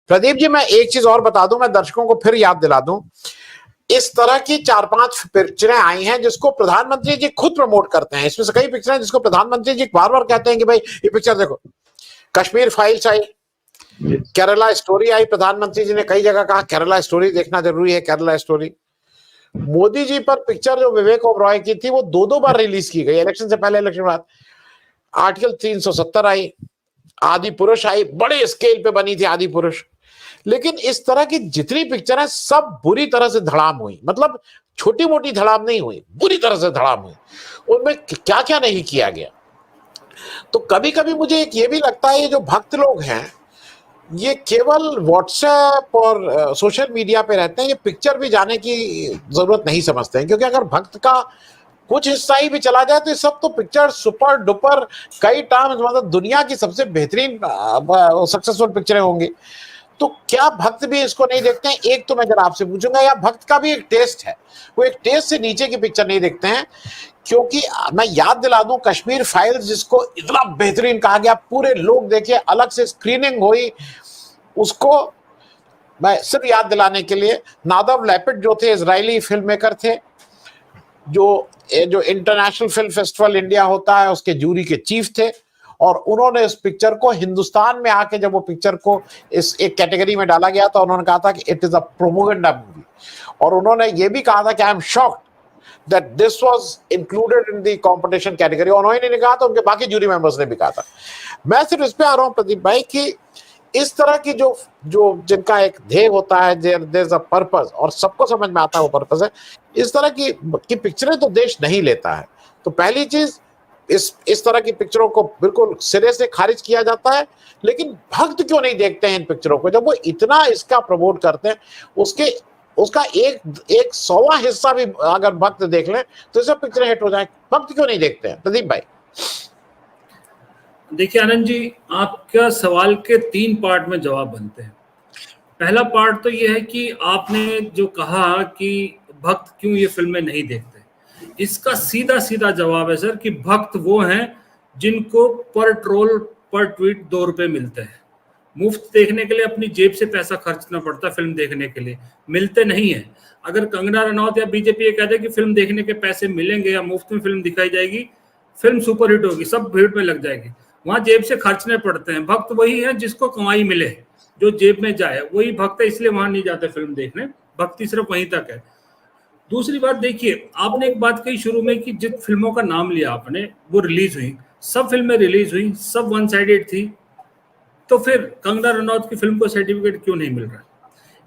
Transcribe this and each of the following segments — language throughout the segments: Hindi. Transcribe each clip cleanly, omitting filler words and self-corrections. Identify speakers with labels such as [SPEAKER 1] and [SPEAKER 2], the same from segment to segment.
[SPEAKER 1] प्रदीप जी, मैं एक चीज और बता दूं, मैं दर्शकों को फिर याद दिला दूं, इस तरह की 4-5 पिक्चरें आई हैं जिसको प्रधानमंत्री जी खुद प्रमोट करते हैं। इसमें से कई पिक्चरें जिसको प्रधानमंत्री जी बार बार कहते हैं कि भाई ये पिक्चर देखो। Kashmir files I, Kerala story I, प्रधानमंत्री जी ने कई जगह कहा केरला स्टोरी देखना जरूरी है, केरला स्टोरी। मोदी जी पर पिक्चर जो विवेक ओबरॉय की थी वो 2-2 बार रिलीज की गई, इलेक्शन से पहले, इलेक्शन बाद। आर्टिकल 370 आई, आदि पुरुष आई, बड़े स्केल पे बनी थी आदि पुरुष। लेकिन इस तरह की जितनी पिक्चर है सब बुरी तरह से धड़ाम हुई, मतलब छोटी मोटी धड़ाम नहीं हुई, बुरी तरह से धड़ाम हुई। उनमें क्या क्या नहीं किया गया। तो कभी कभी मुझे एक ये भी लगता है, ये जो भक्त लोग हैं ये केवल व्हाट्सएप और सोशल मीडिया पे रहते हैं, ये पिक्चर भी जाने की जरूरत नहीं समझते हैं। क्योंकि अगर भक्त का कुछ हिस्सा ही भी चला जाए तो ये सब तो पिक्चर सुपर डुपर कई टाइम्स, मतलब दुनिया की सबसे बेहतरीन सक्सेसफुल पिक्चरें होंगी। तो क्या भक्त भी इसको नहीं देखते हैं? एक तो मैं जरा आपसे पूछूंगा, या भक्त का भी एक टेस्ट है, वो एक टेस्ट से नीचे की पिक्चर नहीं देखते हैं? क्योंकि मैं याद दिला दूं, कश्मीर फाइल्स जिसको इतना बेहतरीन कहा गया, पूरे लोग देखे, अलग से स्क्रीनिंग हुई, उसको मैं सिर्फ याद दिलाने के लिए, नादव लैपिड जो थे इजरायली फिल्म मेकर थे, जो इंटरनेशनल फिल्म फेस्टिवल इंडिया होता है उसके जूरी के चीफ थे, और उन्होंने इस पिक्चर को हिंदुस्तान में आके, जब वो पिक्चर को इस एक कैटेगरी में डाला गया था, उन्होंने कहा था कि it is a propaganda movie. और उन्होंने ये भी कहा था कि I am shocked that this was included in the competition category. उन्होंने नहीं कहा था, उनके बाकी जूरी मेंबर्स ने भी कहा था। मैं सिर्फ इस पे आ रहा हूं प्रदीप भाई कि इस तरह की जो जो जिनका एक ध्येय होता है, देयर इज अ पर्पस, और सबको समझ में आता है वो पर्पस है, इस तरह की पिक्चरें तो देश नहीं लेता है। तो पहली चीज, इस तरह की पिक्चरों को बिल्कुल सिरे से खारिज किया जाता है। लेकिन भक्त क्यों नहीं देखते हैं इन पिक्चरों को? जब वो इतना इसका प्रमोट करते हैं, उसका एक 100वां हिस्सा भी अगर भक्त देख लें तो सब पिक्चरें हिट हो जाए। भक्त क्यों नहीं देखते हैं प्रदीप भाई?
[SPEAKER 2] देखिए आनंद जी, आपका सवाल के 3 पार्ट में जवाब बनते हैं। पहला पार्ट तो ये है कि आपने जो कहा कि भक्त क्यों ये फिल्में नहीं देखते, इसका सीधा सीधा जवाब है सर कि भक्त वो हैं जिनको पर ट्रोल पर ट्वीट 2 रुपए मिलते हैं। मुफ्त देखने के लिए अपनी जेब से पैसा खर्चना पड़ता है, फिल्म देखने के लिए मिलते नहीं है। अगर कंगना रनौत या बीजेपी ये कह दे कि फिल्म देखने के पैसे मिलेंगे या मुफ्त में फिल्म दिखाई जाएगी, फिल्म सुपरहिट होगी, सब भीड़ में लग जाएगी, वहां जेब से खर्चने पड़ते हैं। भक्त वही है जिसको कमाई मिले, जो जेब में जाए, वही भक्त है, इसलिए वहां नहीं जाते फिल्म देखने। भक्ति सिर्फ वहीं तक है। दूसरी बात देखिए, आपने एक बात कही शुरू में कि जिन फिल्मों का नाम लिया आपने वो रिलीज हुई, सब फिल्में रिलीज हुई, सब वन साइडेड थी, तो फिर कंगना रनौत की फिल्म को सर्टिफिकेट क्यों नहीं मिल रहा?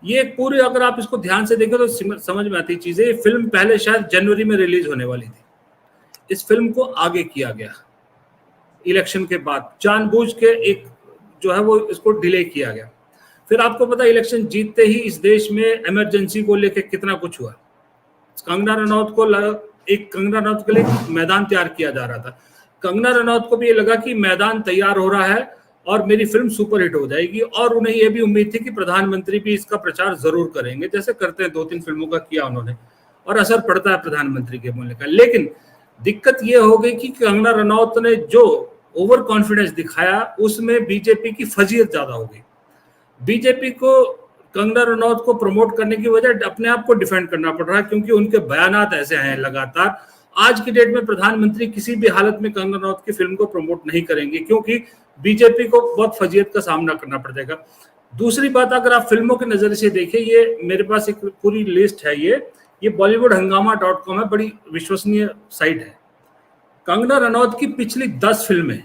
[SPEAKER 2] ये पूरी, अगर आप इसको ध्यान से देखें तो समझ में आती चीजें। ये फिल्म पहले शायद जनवरी में रिलीज होने वाली थी, इस फिल्म को आगे किया गया इलेक्शन के बाद, जानबूझ के एक जो है वो इसको डिले किया गया। फिर आपको पता है इलेक्शन जीतते ही इस देश में इमरजेंसी को लेकर कितना कुछ हुआ। कंगना रनौत के लिए मैदान तैयार किया जा रहा था। कंगना रनौत को भी ये लगा कि मैदान तैयार हो रहा है और मेरी फिल्म सुपरहिट हो जाएगी, और उन्हें यह भी उम्मीद थी कि प्रधानमंत्री भी इसका प्रचार जरूर करेंगे, जैसे करते हैं, 2-3 फिल्मों का किया उन्होंने, और असर पड़ता है प्रधानमंत्री के बोलने का। लेकिन दिक्कत यह हो गई कि कंगना रनौत ने जो ओवर कॉन्फिडेंस दिखाया उसमें बीजेपी की फजीयत ज्यादा हो गई। बीजेपी को कंगना रनौत को प्रमोट करने की वजह अपने आप को डिफेंड करना पड़ रहा है, क्योंकि उनके बयानात ऐसे हैं लगातार। आज की डेट में प्रधानमंत्री किसी भी हालत में कंगना रनौत की फिल्म को प्रमोट नहीं करेंगे, क्योंकि बीजेपी को बहुत फजीयत का सामना करना पड़ जाएगा। दूसरी बात, अगर आप फिल्मों के नजर से देखिए, ये मेरे पास एक पूरी लिस्ट है, ये bollywoodhangama.com है, बड़ी विश्वसनीय साइट है। कंगना रनौत की पिछली 10 फिल्में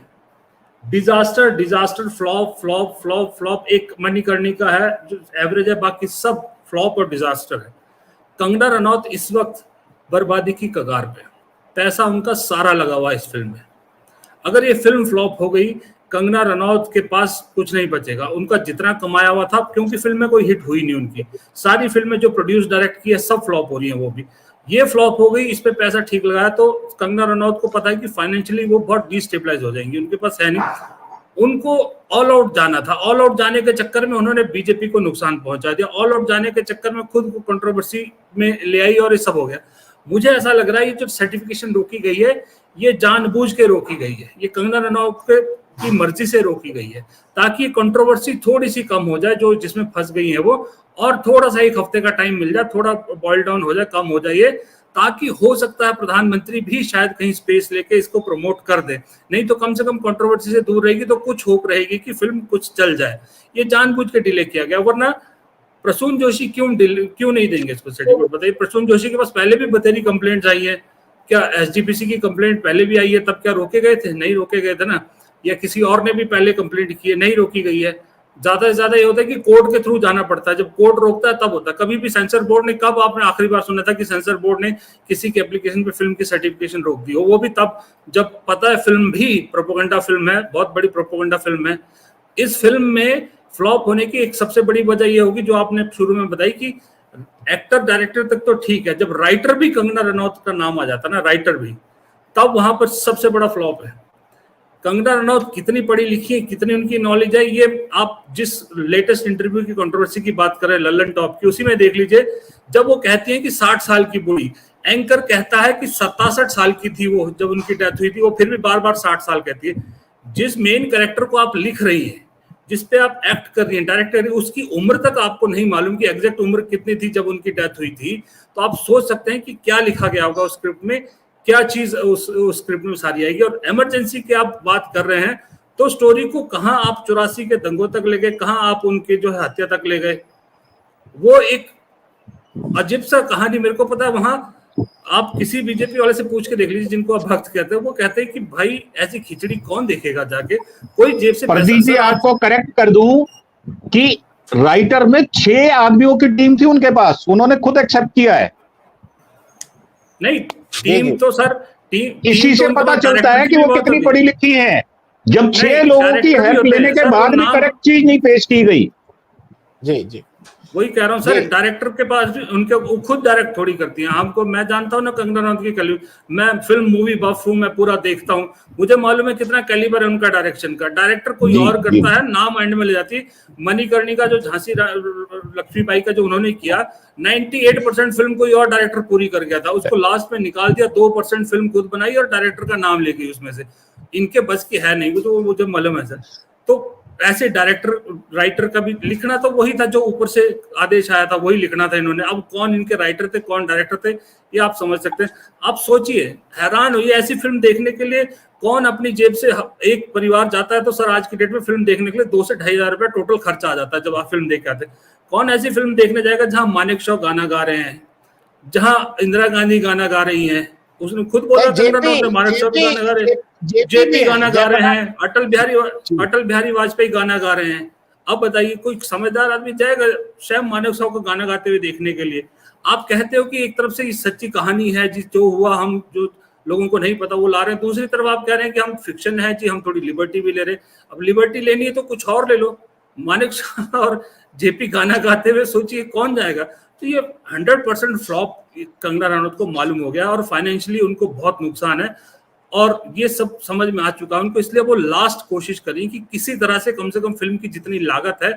[SPEAKER 2] डिजास्टर फ्लॉप, एक मणिकर्णिका है जो एवरेज है, बाकी सब फ्लॉप और डिजास्टर है। कंगना रनौत इस वक्त बर्बादी की कगार पे, पैसा उनका सारा लगा हुआ इस फिल्म में। अगर ये फिल्म फ्लॉप हो गई, कंगना रनौत के पास कुछ नहीं बचेगा, उनका जितना कमाया हुआ था, क्योंकि फिल्में कोई हिट हुई नहीं उनकी, सारी फिल्में जो प्रोड्यूस डायरेक्ट की है सब फ्लॉप हो रही हैं, वो भी ये फ्लॉप हो गई, इस पे पैसा ठीक लगाया, तो कंगना रनौत को पता है कि फाइनेंशियली वो बहुत डिस्टेबलाइज हो जाएंगी, उनके पास है नहीं। उनको ऑल आउट जाना था, ऑल आउट जाने के चक्कर में उन्होंने बीजेपी को नुकसान पहुंचा दिया, ऑल आउट जाने के चक्कर में खुद को कंट्रोवर्सी में ले आई और ये सब हो गया। मुझे ऐसा लग रहा है ये जो सर्टिफिकेशन रोकी गई है ये जानबूझ के रोकी गई है। ये कंगना रनौत के की मर्जी से रोकी गई है, ताकि कंट्रोवर्सी थोड़ी सी कम हो जाए जो जिसमें फंस गई है वो, और थोड़ा सा एक हफ्ते का टाइम मिल जाए, थोड़ा बॉयल डाउन हो जाए, कम हो जाए, ताकि हो सकता है प्रधानमंत्री भी शायद कहीं स्पेस लेके इसको प्रमोट कर दे। नहीं तो कम से कम कंट्रोवर्सी से दूर रहेगी तो कुछ होप रहेगी कि फिल्म कुछ चल जाए। ये जानबूझ के डिले किया गया, वरना प्रसून जोशी क्यों नहीं देंगे इसको सर्टिफिकेट? बताइए, प्रसून जोशी के पास पहले भी बतेरी कंप्लेंट्स आई है, क्या एसजीपीसी की कंप्लेंट पहले भी आई है, तब क्या रोके गए थे? नहीं रोके गए थे ना। या किसी और ने भी पहले कंप्लेंट की है, नहीं रोकी गई है। ज्यादा से ज्यादा ये होता है कि कोर्ट के थ्रू जाना पड़ता है, जब कोर्ट रोकता है तब होता है। कभी भी सेंसर बोर्ड ने, कब आपने आखिरी बार सुना था कि सेंसर बोर्ड ने किसी के एप्लीकेशन पे फिल्म की सर्टिफिकेशन रोक दी हो? वो भी तब जब पता है फिल्म भी प्रोपेगेंडा फिल्म है, बहुत बड़ी प्रोपेगेंडा फिल्म है। इस फिल्म में फ्लॉप होने की एक सबसे बड़ी वजह ये होगी जो आपने शुरू में बताई कि एक्टर डायरेक्टर तक तो ठीक है, जब राइटर भी कंगना रनौत का नाम आ जाता ना, राइटर भी, तब वहां पर सबसे बड़ा फ्लॉप है। कंगना रनौत कितनी पढ़ी लिखी है, कितनी उनकी नॉलेज है, ये आप जिस लेटेस्ट इंटरव्यू की कंट्रोवर्सी की बात कर रहे हैं लल्लन टॉप की, उसी में देख लीजिए। जब वो कहती है कि 60 साल की बूढ़ी, एंकर कहता है कि 67 साल की थी वो जब उनकी डेथ हुई थी, वो फिर भी बार बार 60 साल कहती है। जिस मेन कैरेक्टर को आप लिख रही हैं, जिस पे आप एक्ट कर रही हैं, डायरेक्ट कर रही हैं, उसकी उम्र तक आपको नहीं मालूम कि एग्जैक्ट उम्र कितनी थी जब उनकी डेथ हुई थी, तो आप सोच सकते हैं कि क्या लिखा गया होगा उस स्क्रिप्ट में, क्या चीज उस स्क्रिप्ट में सारी आएगी। और इमरजेंसी की आप बात कर रहे हैं, तो स्टोरी को कहां आप 84 के दंगों तक ले गए, कहां आप उनके जो है हत्या तक ले गए। वो एक अजीब सा कहानी, मेरे को पता है, वहां आप किसी बीजेपी वाले से पूछ के देख लीजिए जिनको आप भक्त कहते हैं, वो कहते हैं कि भाई ऐसी खिचड़ी कौन देखेगा जाके, कोई जेब से
[SPEAKER 3] प्रदीप जी आपको करेक्ट कर दूं कि राइटर में 6 आदमियों की टीम थी उनके पास, उन्होंने खुद एक्सेप्ट किया है।
[SPEAKER 2] नहीं, टीम तो सर, टीम
[SPEAKER 3] इसी से पता चलता है कि वो कितनी पढ़ी लिखी हैं, जब 6 लोगों की हेल्प लेने के बाद भी करेक्ट चीज नहीं पेश की गई।
[SPEAKER 1] जी जी,
[SPEAKER 2] वही कह रहा हूँ सर, डायरेक्टर के पास भी उनके, वो खुद डायरेक्ट थोड़ी करती हैं। हमको, मैं जानता हूँ ना कंगना रनौत की कैलिबर, मैं फिल्म मूवी बफ हूँ, मैं पूरा देखता हूँ, मुझे मालूम है कितना कैलिबर है उनका डायरेक्शन का। डायरेक्टर कोई और करता है, नाम एंड में ले जाती है। मणिकर्णिका जो झांसी लक्ष्मीबाई का जो उन्होंने किया, 98% फिल्म कोई और डायरेक्टर पूरी कर गया था, उसको लास्ट में निकाल दिया, 2% फिल्म खुद बनाई और डायरेक्टर का नाम ले गई उसमें से। इनके बस की है नहीं, तो मुझे मालूम है सर। तो ऐसे डायरेक्टर राइटर का भी लिखना तो वही था, जो ऊपर से आदेश आया था वही लिखना था इन्होंने। अब कौन इनके राइटर थे, कौन डायरेक्टर थे, ये आप समझ सकते हैं। आप सोचिए, हैरान होइए, ऐसी फिल्म देखने के लिए कौन अपनी जेब से, एक परिवार जाता है तो सर आज की डेट में फिल्म देखने के लिए 2 से 2,500 रुपया टोटल खर्चा आ जाता है जब आप फिल्म देख के आते हैं। कौन ऐसी फिल्म देखने जाएगा जहां मानेक शॉ गाना गा रहे हैं, जहां इंदिरा गांधी गाना गा रही हैं, उसने खुद बोला मानेक शॉ गाना गा रहे हैं, जेपी गाना गा रहे हैं, अटल बिहारी वाजपेयी गाना गा रहे हैं। अब बताइए कोई समझदार आदमी जाएगा शैम मानेक शॉ को गाना गाते हुए देखने के लिए? आप कहते हो कि एक तरफ से ये सच्ची कहानी है जी, जो हुआ हम, जो लोगों को नहीं पता वो ला रहे हैं, दूसरी तरफ आप कह रहे हैं कि हम फिक्शन है जी, हम थोड़ी लिबर्टी भी ले रहे हैं। अब लिबर्टी लेनी है तो कुछ और ले लो। मानेक शॉ और जेपी गाना गाते हुए सोचिए कौन जाएगा। तो ये 100% फ्लॉप कंगना रनौत को मालूम हो गया, और फाइनेंशियली उनको बहुत नुकसान है, और ये सब समझ में आ चुका है उनको। इसलिए वो लास्ट कोशिश करें कि किसी तरह से कम फिल्म की जितनी लागत है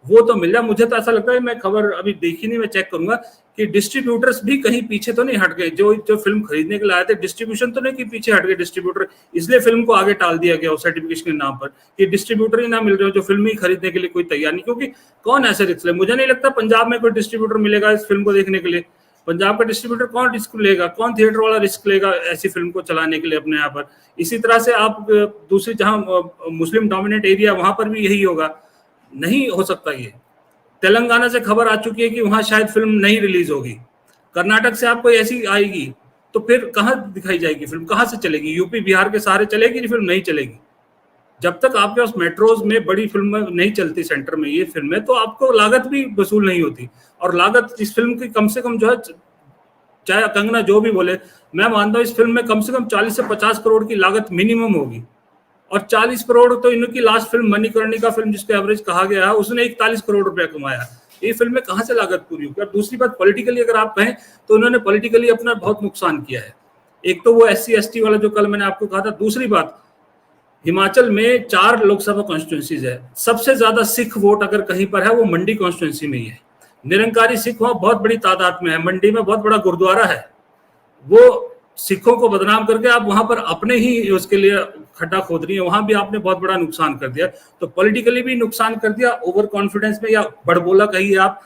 [SPEAKER 2] वो तो मिल जाए। मुझे तो ऐसा लगता है, मैं खबर अभी देखी नहीं, मैं चेक करूंगा कि डिस्ट्रीब्यूटर्स भी कहीं पीछे तो नहीं हट गए। जो फिल्म खरीदने के लिए आए थे, डिस्ट्रीब्यूशन तो नहीं कि पीछे हट गए डिस्ट्रीब्यूटर, इसलिए फिल्म को आगे टाल दिया गया सर्टिफिकेशन के नाम पर, कि डिस्ट्रीब्यूटर ही ना मिल रहे हो जो फिल्म ही खरीदने के लिए कोई तैयार नहीं। क्योंकि कौन ऐसे रिस्क ले, मुझे नहीं लगता पंजाब में कोई डिस्ट्रीब्यूटर मिलेगा इस फिल्म को देखने के लिए। पंजाब का डिस्ट्रीब्यूटर कौन रिस्क लेगा, कौन थिएटर वाला रिस्क लेगा ऐसी फिल्म को चलाने के लिए अपने यहाँ पर? इसी तरह से आप दूसरी, जहां मुस्लिम डोमिनेट एरिया, वहां पर भी यही होगा। नहीं हो सकता ये। तेलंगाना से खबर आ चुकी है कि वहां शायद फिल्म नहीं रिलीज होगी। कर्नाटक से आपको ऐसी आएगी तो फिर कहाँ दिखाई जाएगी फिल्म, कहाँ से चलेगी? यूपी बिहार के सहारे चलेगी फिल्म? नहीं चलेगी। जब तक आपके पास मेट्रोज में बड़ी फिल्म नहीं चलती सेंटर में ये फिल्में, तो आपको लागत भी वसूल नहीं होती। और लागत इस फिल्म की कम से कम जो है, चाहे कंगना जो भी बोले, मैं मानता हूँ इस फिल्म में कम से कम 40 से 50 करोड़ की लागत मिनिमम होगी। और 40 करोड़ तो इनकी लास्ट फिल्म मणिकर्णिका फिल्म, जिसको एवरेज कहा गया है, उसने 41 करोड़ रुपया कमाया। ये फिल्म में कहाँ से लागत पूरी होगी? और दूसरी बात, पॉलिटिकली अगर आप कहें तो उन्होंने पॉलिटिकली अपना बहुत नुकसान किया है। एक तो वो SC ST वाला जो कल मैंने आपको कहा था, दूसरी बात, हिमाचल में 4 लोकसभा कॉन्स्टिट्यूंसीज है, सबसे ज्यादा सिख वोट अगर कहीं पर है वो मंडी कॉन्स्टिट्यूंसी में ही है। निरंकारी सिख वहां बहुत बड़ी तादाद में है, मंडी में बहुत बड़ा गुरुद्वारा है। वो सिखों को बदनाम करके आप वहां पर अपने ही उसके लिए खड्डा खोद रही है, वहां भी आपने बहुत बड़ा नुकसान कर दिया। तो पॉलिटिकली भी नुकसान कर दिया, ओवर कॉन्फिडेंस में या बड़बोला कहिए आप,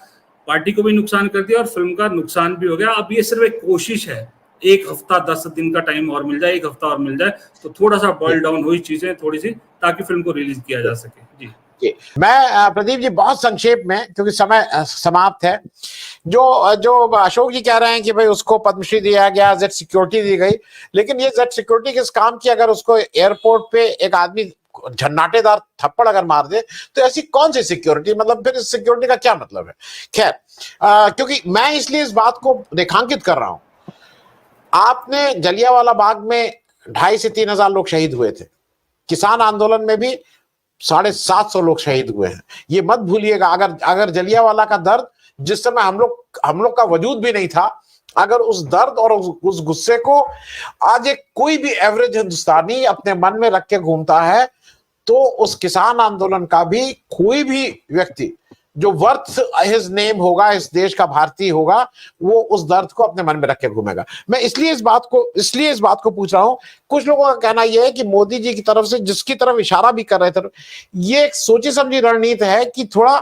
[SPEAKER 2] पार्टी को भी नुकसान कर दिया और फिल्म का नुकसान भी हो गया। अब ये सिर्फ एक कोशिश है, 1 हफ्ता 10 दिन का टाइम और मिल जाए, 1 हफ्ता और मिल जाए तो थोड़ा सा बॉइल डाउन हुई चीजें थोड़ी सी, ताकि फिल्म को रिलीज किया जा सके। जी
[SPEAKER 1] मैं प्रदीप जी बहुत संक्षेप में, क्योंकि समय समाप्त है, जो अशोक जी कह रहे हैं कि भाई उसको पद्मश्री दिया गया, जेड सिक्योरिटी दी गई, लेकिन ये जेड सिक्योरिटी किस काम की? अगर उसको एयरपोर्ट पे एक आदमी झन्नाटेदार थप्पड़ अगर मार दे तो ऐसी कौन सी सिक्योरिटी, मतलब फिर इस सिक्योरिटी का क्या मतलब है? खैर, क्योंकि मैं इसलिए इस बात को रेखांकित कर रहा हूं, आपने जलियांवाला बाग में 2,500 से 3,000 लोग शहीद हुए थे, किसान आंदोलन में भी 750 लोग शहीद हुए हैं। ये मत भूलिएगा। अगर जलियांवाला का दर्द, जिस समय हम लोग का वजूद भी नहीं था, अगर उस दर्द और उस गुस्से को आज एक कोई भी एवरेज हिंदुस्तानी अपने मन में रख के घूमता है, तो उस किसान आंदोलन का भी कोई भी व्यक्ति जो वर्थ हिज नेम होगा, इस देश का भारतीय होगा, वो उस दर्द को अपने मन में रख के घूमेगा। मैं इसलिए इस बात को पूछ रहा हूं। कुछ लोगों का कहना यह है कि मोदी जी की तरफ से, जिसकी तरफ इशारा भी कर रहे थे, ये एक सोची समझी रणनीति है कि थोड़ा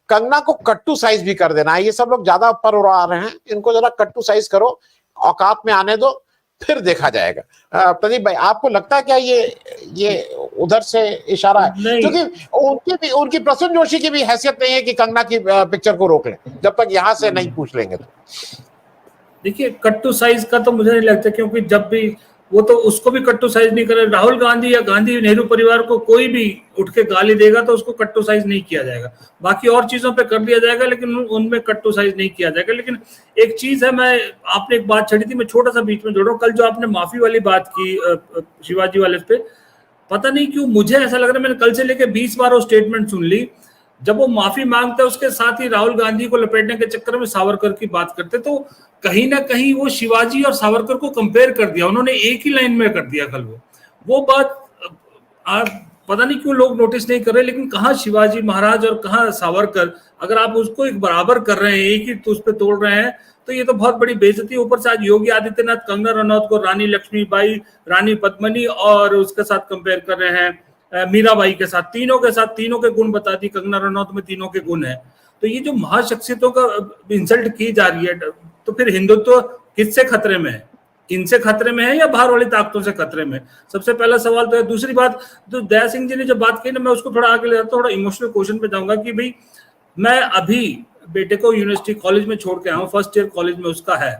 [SPEAKER 1] कंगना को कट्टू साइज भी कर देना है। ये सब लोग ज्यादा ऊपर उड़ा रहे हैं, इनको जरा कट्टू साइज करो, औकात में आने दो, फिर देखा जाएगा। प्रदीप भाई, आपको लगता है क्या ये उधर से इशारा है? क्योंकि उनकी प्रसून जोशी की भी हैसियत नहीं है कि कंगना की पिक्चर को रोक लें, जब तक यहां से नहीं पूछ लेंगे। तो
[SPEAKER 2] देखिए, कट्टू साइज का तो मुझे नहीं लगता, क्योंकि जब भी वो तो उसको भी कट्टू साइज नहीं करे। राहुल गांधी या गांधी नेहरू परिवार को कोई भी उठ के गाली देगा तो उसको कट्टू साइज नहीं किया जाएगा। बाकी और चीजों पे कर लिया जाएगा, लेकिन उनमें कट्टू साइज नहीं किया जाएगा। लेकिन एक चीज है, आपने एक बात छड़ी थी, मैं छोटा सा बीच में जोड़ रहा हूँ। कल जो आपने माफी वाली बात की शिवाजी वाले पे, पता नहीं क्यों मुझे ऐसा लग रहा है, मैंने कल से लेकर 20 बार वो स्टेटमेंट सुन ली, जब वो माफी मांगता है उसके साथ ही राहुल गांधी को लपेटने के चक्कर में सावरकर की बात करते, तो कहीं ना कहीं वो शिवाजी और सावरकर को कंपेयर कर दिया उन्होंने, एक ही लाइन में कर दिया कल। वो बात पता नहीं क्यों लोग नोटिस नहीं कर रहे, लेकिन कहाँ शिवाजी महाराज और कहाँ सावरकर, अगर आप उसको एक बराबर कर रहे हैं, एक ही तो उस पर तोड़ रहे हैं, तो ये तो बहुत बड़ी बेइज्जती। ऊपर से आज योगी आदित्यनाथ कंगना रनौत को रानी लक्ष्मीबाई, रानी पद्मिनी और उसके साथ कंपेयर कर रहे हैं, मीराबाई के साथ, तीनों के गुण बता दी, कंगना रनौत में तीनों के गुण है। तो ये जो महाशख्सियतों का इंसल्ट की जा रही है, तो फिर हिंदुत्व किससे खतरे में है? इनसे खतरे में है या बाहर वाली ताकतों से खतरे में? सबसे पहला सवाल तो है। दूसरी बात, तो दया सिंह जी ने जो बात की ना, मैं उसको थोड़ा आगे ले जाता हूं, थोड़ा इमोशनल क्वेश्चन पे जाऊंगा कि भाई, मैं अभी बेटे को यूनिवर्सिटी कॉलेज में छोड़ के आया हूं, फर्स्ट ईयर कॉलेज में उसका है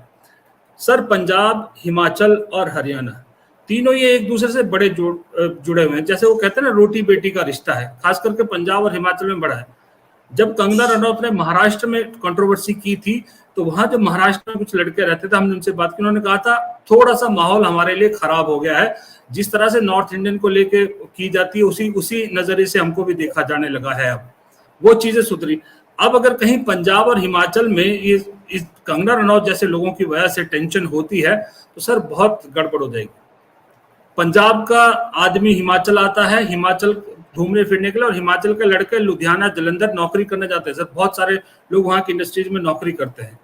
[SPEAKER 2] सर। पंजाब, हिमाचल और हरियाणा, तीनों ये एक दूसरे से बड़े जुड़े हुए हैं। जैसे वो कहते हैं ना, रोटी बेटी का रिश्ता है, खास करके पंजाब और हिमाचल में बड़ा है। जब कंगना रनौत ने महाराष्ट्र में कंट्रोवर्सी की थी, तो वहां जो महाराष्ट्र में कुछ लड़के रहते थे, हमने उनसे बात की, उन्होंने कहा था थोड़ा सा माहौल हमारे लिए खराब हो गया है, जिस तरह से नॉर्थ इंडियन को लेके की जाती है उसी नजरिए से हमको भी देखा जाने लगा है। अब वो चीजें सुधरी। अब अगर कहीं पंजाब और हिमाचल में ये इस कंगना रनौत जैसे लोगों की वजह से टेंशन होती है, तो सर बहुत गड़बड़ हो जाएगी। पंजाब का आदमी हिमाचल आता है, हिमाचल घूमने फिरने के लिए, और हिमाचल के लड़के लुधियाना, जलंधर नौकरी करने जाते हैं सर। बहुत सारे लोग वहां की इंडस्ट्रीज में नौकरी करते हैं।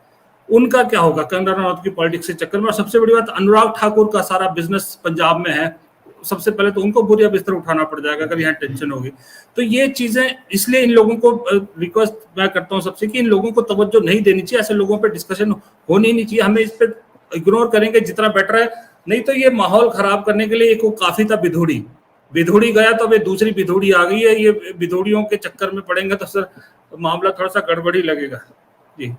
[SPEAKER 2] उनका क्या होगा कंगना रनौत की पॉलिटिक्स के चक्कर में? और सबसे बड़ी बात, अनुराग ठाकुर का सारा बिजनेस पंजाब में है, सबसे पहले तो उनको बुरी बिस्तर उठाना पड़ जाएगा अगर यहाँ टेंशन होगी। तो ये चीजें, इसलिए इन लोगों को रिक्वेस्ट मैं करता हूँ सबसे कि इन लोगों को तवज्जो नहीं देनी चाहिए, ऐसे लोगों पे डिस्कशन होनी नहीं चाहिए। हमें इस पे इग्नोर करेंगे जितना बेटर है, नहीं तो ये माहौल खराब करने के लिए एक काफी था बिधोड़ी गया, तो अब दूसरी बिधोड़ी आ गई है। ये बिधोड़ियों के चक्कर में पड़ेंगे तो सर मामला थोड़ा सा गड़बड़ी लगेगा। जी।